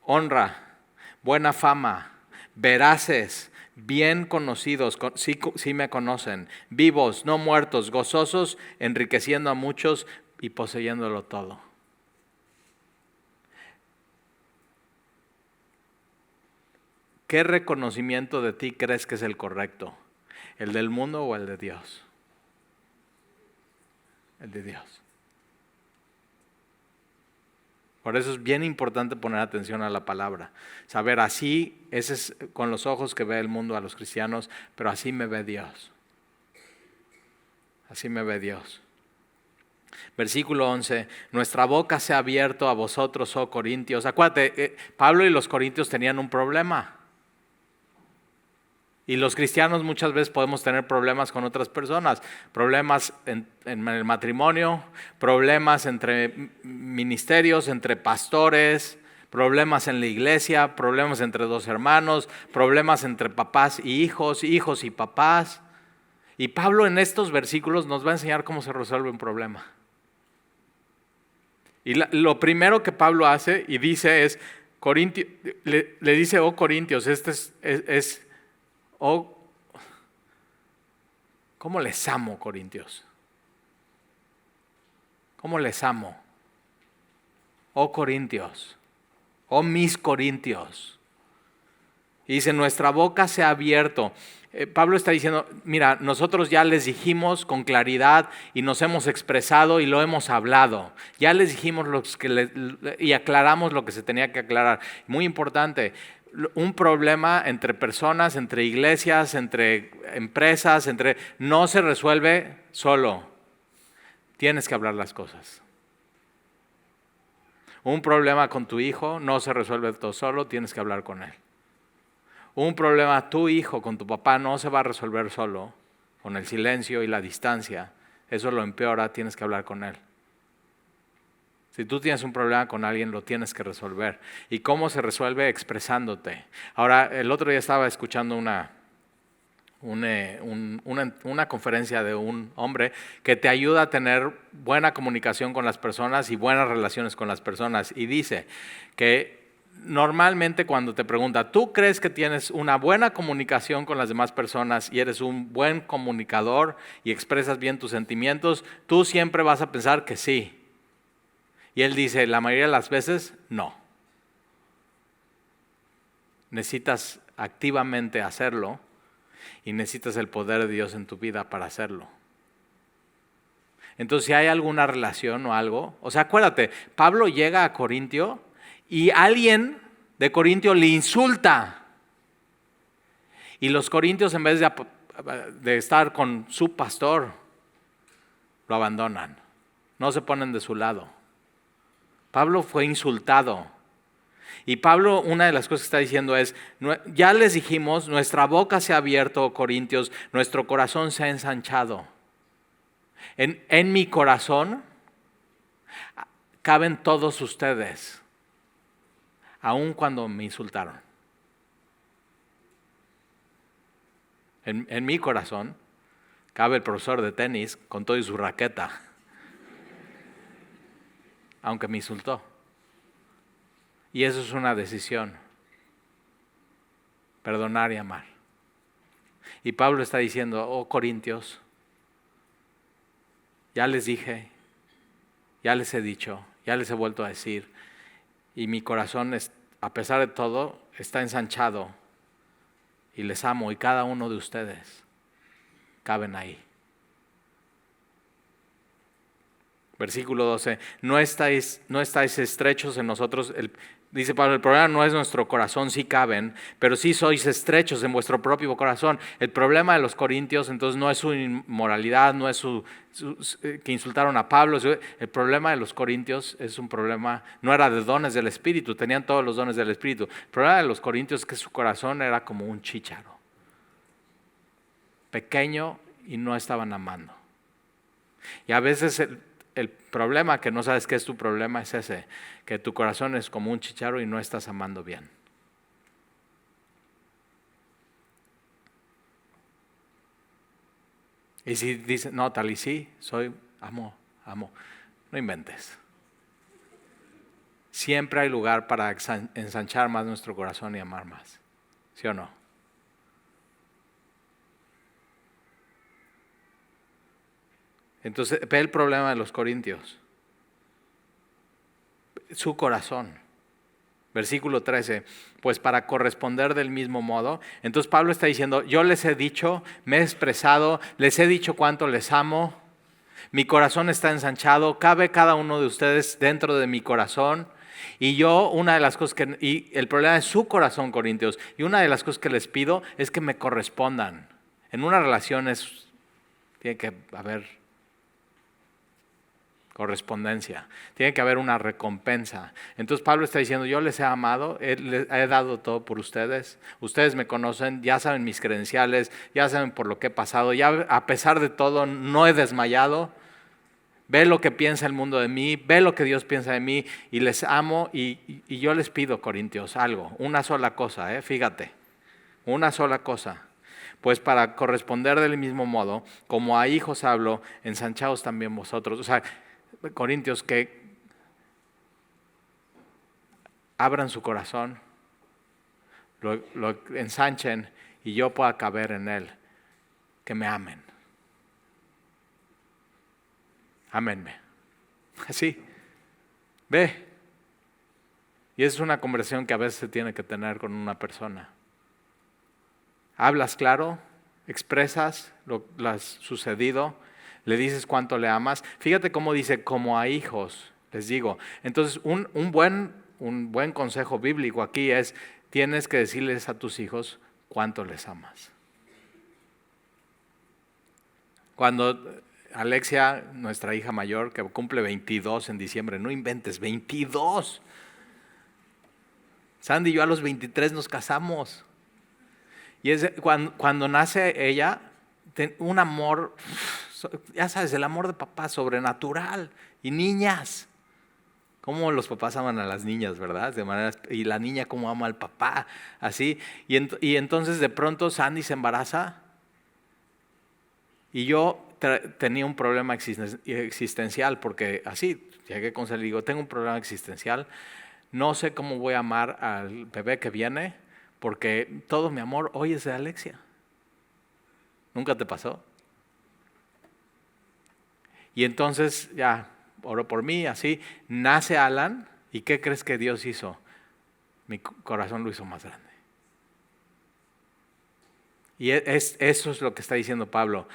Speaker 1: Honra, buena fama, veraces, bien conocidos, sí me conocen, vivos, no muertos, gozosos, enriqueciendo a muchos y poseyéndolo todo. ¿qué reconocimiento de ti crees que es el correcto? ¿El del mundo o el de Dios? El de Dios. Por eso es bien importante poner atención a la palabra. Saber así, ese es con los ojos que ve el mundo a los cristianos, pero así me ve Dios. Así me ve Dios. Versículo 11, nuestra boca se ha abierto a vosotros, oh Corintios. Acuérdate, Pablo y los Corintios tenían un problema. Y los cristianos muchas veces podemos tener problemas con otras personas, problemas en el matrimonio, problemas entre ministerios, entre pastores, problemas en la iglesia, problemas entre dos hermanos, problemas entre papás y hijos, hijos y papás. Y Pablo en estos versículos nos va a enseñar cómo se resuelve un problema. Y lo primero que Pablo hace y dice es, le dice, oh Corintios, ¿cómo les amo, Corintios? ¿Cómo les amo? Oh Corintios, oh mis Corintios. Y dice, nuestra boca se ha abierto. Pablo está diciendo, mira, nosotros ya les dijimos con claridad y nos hemos expresado y lo hemos hablado. Ya les dijimos y aclaramos lo que se tenía que aclarar. Muy importante. Un problema entre personas, entre iglesias, entre empresas, no se resuelve solo. Tienes que hablar las cosas. Un problema con tu hijo no se resuelve todo solo, tienes que hablar con él. Un problema tu hijo con tu papá no se va a resolver solo, con el silencio y la distancia. Eso lo empeora, tienes que hablar con él. Si tú tienes un problema con alguien, lo tienes que resolver. ¿Y cómo se resuelve? Expresándote. Ahora, el otro día estaba escuchando una conferencia de un hombre que te ayuda a tener buena comunicación con las personas y buenas relaciones con las personas. Y dice que normalmente cuando te pregunta, ¿tú crees que tienes una buena comunicación con las demás personas y eres un buen comunicador y expresas bien tus sentimientos? Tú siempre vas a pensar que sí. Y él dice, la mayoría de las veces, no. Necesitas activamente hacerlo y necesitas el poder de Dios en tu vida para hacerlo. Entonces, si hay alguna relación o algo, o sea, acuérdate, Pablo llega a Corintio y alguien de Corintio le insulta. Y los corintios, en vez de estar con su pastor, lo abandonan. No se ponen de su lado. Pablo fue insultado. Y Pablo, una de las cosas que está diciendo es, ya les dijimos, nuestra boca se ha abierto, oh Corintios, nuestro corazón se ha ensanchado. En mi corazón caben todos ustedes, aun cuando me insultaron. En mi corazón cabe el profesor de tenis con todo y su raqueta, aunque me insultó. Y eso es una decisión, perdonar y amar. Y Pablo está diciendo, oh Corintios, ya les dije, ya les he dicho, ya les he vuelto a decir, y mi corazón, a pesar de todo, está ensanchado, y les amo, y cada uno de ustedes caben ahí. Versículo 12, no estáis estrechos en nosotros. Dice Pablo, el problema no es nuestro corazón, sí caben, pero sí sois estrechos en vuestro propio corazón. El problema de los corintios entonces no es su inmoralidad, no es que insultaron a Pablo. El problema de los corintios es un problema, no era de dones del Espíritu, tenían todos los dones del Espíritu. El problema de los corintios es que su corazón era como un chícharo, pequeño, y no estaban amando. Y a veces el problema, que no sabes qué es tu problema, es ese, que tu corazón es como un chícharo y no estás amando bien. Y si dices, no, tal y sí, amo, no inventes. Siempre hay lugar para ensanchar más nuestro corazón y amar más, ¿sí o no? Entonces, ve el problema de los corintios. Su corazón. Versículo 13, pues para corresponder del mismo modo. Entonces Pablo está diciendo, yo les he dicho, me he expresado, les he dicho cuánto les amo, mi corazón está ensanchado, cabe cada uno de ustedes dentro de mi corazón. Y yo, una de las cosas y el problema es su corazón, Corintios, y una de las cosas que les pido es que me correspondan. En una relación tiene que haber correspondencia, tiene que haber una recompensa. Entonces Pablo está diciendo, yo les he amado, les he dado todo por ustedes, ustedes me conocen, ya saben mis credenciales, ya saben por lo que he pasado, ya a pesar de todo no he desmayado, ve lo que piensa el mundo de mí, ve lo que Dios piensa de mí y les amo y yo les pido, Corintios, algo, una sola cosa, fíjate, una sola cosa. Pues para corresponder del mismo modo, como a hijos hablo, ensanchaos también vosotros. O sea, Corintios, que abran su corazón, lo ensanchen y yo pueda caber en él, que me amen. Ámenme. Así, ve. Y esa es una conversación que a veces se tiene que tener con una persona. Hablas claro, expresas lo has sucedido, le dices cuánto le amas. Fíjate cómo dice, como a hijos, les digo. Entonces, un buen consejo bíblico aquí es, tienes que decirles a tus hijos cuánto les amas. Cuando Alexia, nuestra hija mayor, que cumple 22 en diciembre, no inventes, 22. Sandy y yo a los 23 nos casamos. Y cuando nace ella, un amor, ya sabes, el amor de papá sobrenatural. Y niñas, cómo los papás aman a las niñas, ¿verdad? Y la niña cómo ama al papá, así. Y entonces de pronto Sandy se embaraza y yo tenía un problema existencial porque así, llegué con él y digo, tengo un problema existencial, no sé cómo voy a amar al bebé que viene porque todo mi amor hoy es de Alexia. ¿Nunca te pasó? Y entonces ya oró por mí, así, nace Alan, ¿y qué crees que Dios hizo? Mi corazón lo hizo más grande. Y eso es lo que está diciendo Pablo.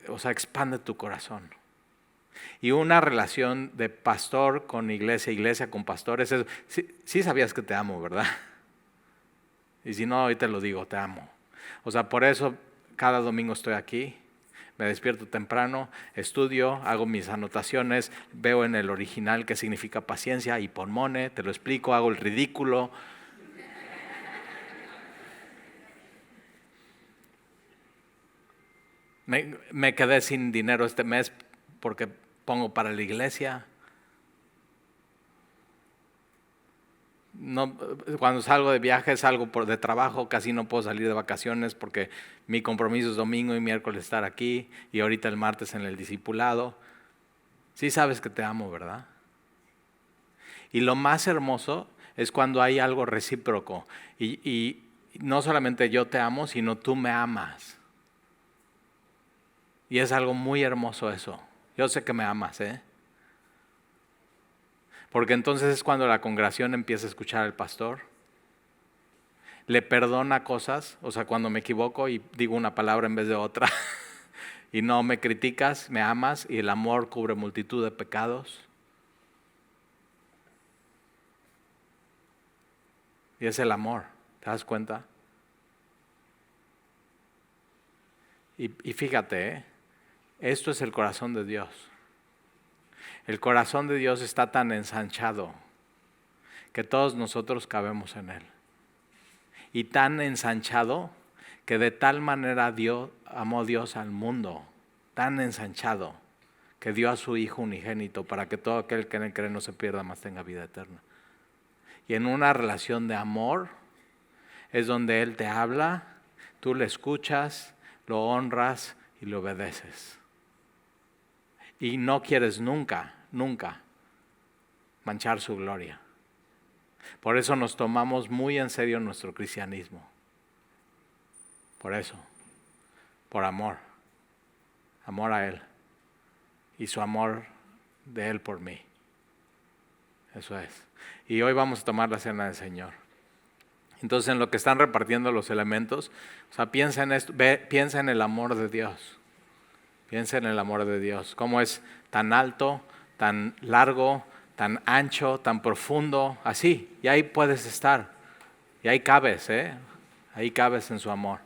Speaker 1: O sea, expande tu corazón. Y una relación de pastor con iglesia, iglesia con pastores, sí sabías que te amo, ¿verdad? Y si no, hoy te lo digo, te amo. O sea, por eso cada domingo estoy aquí. Me despierto temprano, estudio, hago mis anotaciones, veo en el original qué significa paciencia, hiponmone, te lo explico, hago el ridículo. Me quedé sin dinero este mes porque pongo para la iglesia. No, cuando salgo de viaje, salgo de trabajo, casi no puedo salir de vacaciones porque mi compromiso es domingo y miércoles estar aquí y ahorita el martes en el discipulado. Sí sabes que te amo, ¿verdad? Y lo más hermoso es cuando hay algo recíproco y no solamente yo te amo, sino tú me amas. Y es algo muy hermoso eso. Yo sé que me amas, ¿eh? Porque entonces es cuando la congregación empieza a escuchar al pastor, le perdona cosas, o sea, cuando me equivoco y digo una palabra en vez de otra, y no me criticas, me amas, y el amor cubre multitud de pecados. Y es el amor, ¿te das cuenta? Y fíjate, esto es el corazón de Dios. El corazón de Dios está tan ensanchado que todos nosotros cabemos en él. Y tan ensanchado que de tal manera amó Dios al mundo, tan ensanchado que dio a su Hijo unigénito para que todo aquel que en él cree no se pierda, mas tenga vida eterna. Y en una relación de amor es donde Él te habla, tú le escuchas, lo honras y le obedeces. Y no quieres nunca manchar su gloria. Por eso nos tomamos muy en serio nuestro cristianismo. Por eso, por amor a Él y su amor de Él por mí. Eso es. Y hoy vamos a tomar la cena del Señor. Entonces, en lo que están repartiendo los elementos, o sea, piensa en esto, piensa en el amor de Dios. Piensa en el amor de Dios. Cómo es tan alto, tan largo, tan ancho, tan profundo, así. Y ahí puedes estar. Y ahí cabes, Ahí cabes en su amor.